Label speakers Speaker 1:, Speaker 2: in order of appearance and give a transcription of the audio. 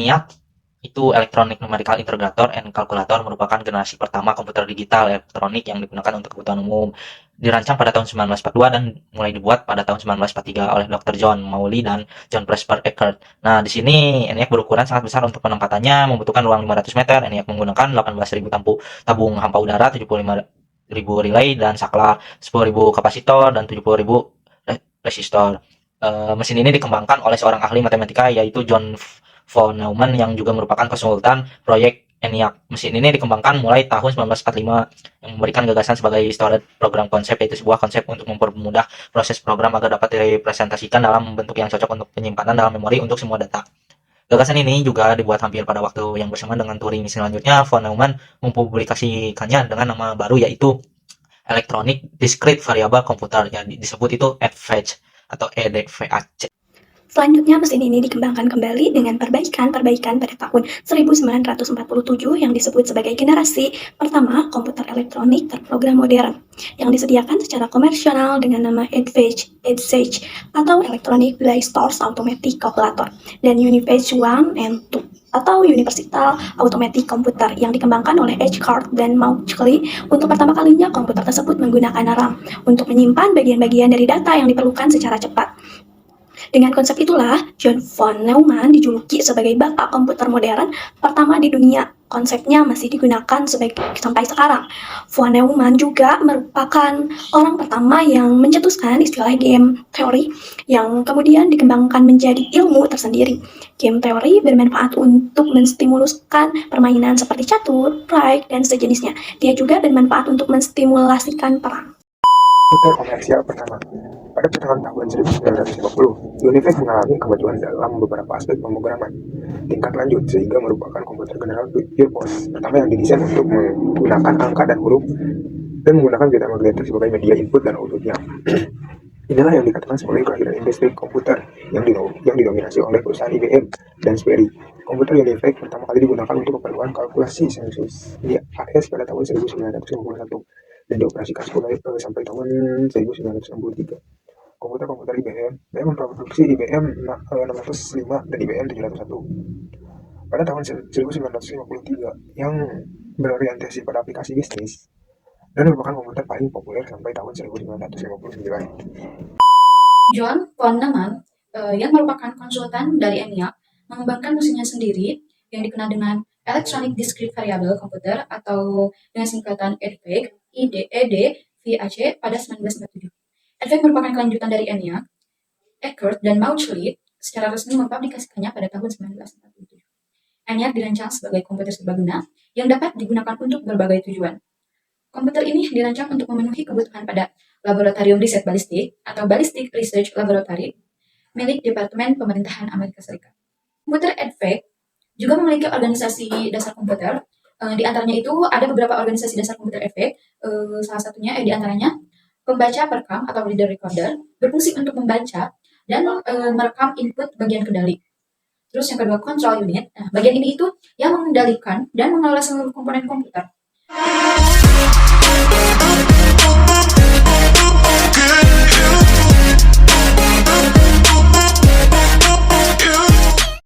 Speaker 1: ENIAC itu Electronic Numerical Integrator and Calculator merupakan generasi pertama komputer digital elektronik yang digunakan untuk kebutuhan umum. Dirancang pada tahun 1942 dan mulai dibuat pada tahun 1943 oleh Dr. John Maury dan John Presper Eckert. Nah, di sini ENIAC berukuran sangat besar untuk penempatannya, membutuhkan ruang 500 meter. ENIAC menggunakan 18.000 tabung hampa udara, 75.000 relay, dan saklar, 10.000 kapasitor, dan 70.000 resistor. Mesin ini dikembangkan oleh seorang ahli matematika yaitu John von Neumann yang juga merupakan konsultan proyek ENIAC. Mesin ini dikembangkan mulai tahun 1945 yang memberikan gagasan sebagai storage program konsep, yaitu sebuah konsep untuk mempermudah proses program agar dapat direpresentasikan dalam bentuk yang cocok untuk penyimpanan dalam memori untuk semua data. Gagasan ini juga dibuat hampir pada waktu yang bersamaan dengan Turing. Selanjutnya, von Neumann mempublikasikannya dengan nama baru yaitu Electronic Discrete Variable Computer yang disebut itu EDVAC atau EDVAC.
Speaker 2: Selanjutnya, mesin ini dikembangkan kembali dengan perbaikan-perbaikan pada tahun 1947 yang disebut sebagai generasi pertama komputer elektronik terprogram modern, yang disediakan secara komersial dengan nama EDSAGE atau Electronic Delay Stores Automatic Calculator, dan Unipage 1 and 2 atau Universal Automatic Computer yang dikembangkan oleh Eckert dan Mauchly. Untuk pertama kalinya, komputer tersebut menggunakan RAM untuk menyimpan bagian-bagian dari data yang diperlukan secara cepat. Dengan konsep itulah, John von Neumann dijuluki sebagai bapak komputer modern pertama di dunia. Konsepnya masih digunakan sampai sekarang. Von Neumann juga merupakan orang pertama yang mencetuskan istilah game teori yang kemudian dikembangkan menjadi ilmu tersendiri. Game teori bermanfaat untuk menstimuluskan permainan seperti catur, pride, dan sejenisnya. Dia juga bermanfaat untuk menstimulasikan perang.
Speaker 3: Komputer komersial pertama. Pada pertengahan tahun 1950, Unifex mengalami kemajuan dalam beberapa aspek pemrograman tingkat lanjut sehingga merupakan komputer general purpose pertama yang didesain untuk menggunakan angka dan huruf dan menggunakan beta magnetic sebagai media input dan outputnya. Inilah yang dikatakan sebagai kelahiran industri komputer yang didominasi oleh perusahaan IBM dan Sperry. Komputer Unifex pertama kali digunakan untuk keperluan kalkulasi sensus di AS pada tahun 1951 dan dioperasikan sampai tahun 1963. Komputer IBM memproduksi IBM 605 dan IBM 701 pada tahun 1953 yang berorientasi pada aplikasi bisnis dan merupakan komputer paling populer sampai tahun 1959.
Speaker 4: John von Neumann yang merupakan konsultan dari ENIAC mengembangkan mesinnya sendiri yang dikenal dengan Electronic Discrete Variable Computer atau dengan singkatan EDVAC pada 1997. EDVAC merupakan kelanjutan dari ENIAC. Eckert dan Mauchly secara resmi mempublikasikannya pada tahun 1947. ENIAC dirancang sebagai komputer serbaguna yang dapat digunakan untuk berbagai tujuan. Komputer ini dirancang untuk memenuhi kebutuhan pada Laboratorium Riset Balistik atau Ballistic Research Laboratory milik Departemen Pemerintahan Amerika Serikat. Komputer EDVAC juga memiliki organisasi dasar komputer. Di antaranya itu ada beberapa organisasi dasar komputer EDVAC. Salah satunya di antaranya pembaca perekam atau reader recorder berfungsi untuk membaca dan merekam input bagian kendali. Terus yang kedua, control unit. Nah, bagian ini itu yang mengendalikan dan mengelola seluruh komponen komputer.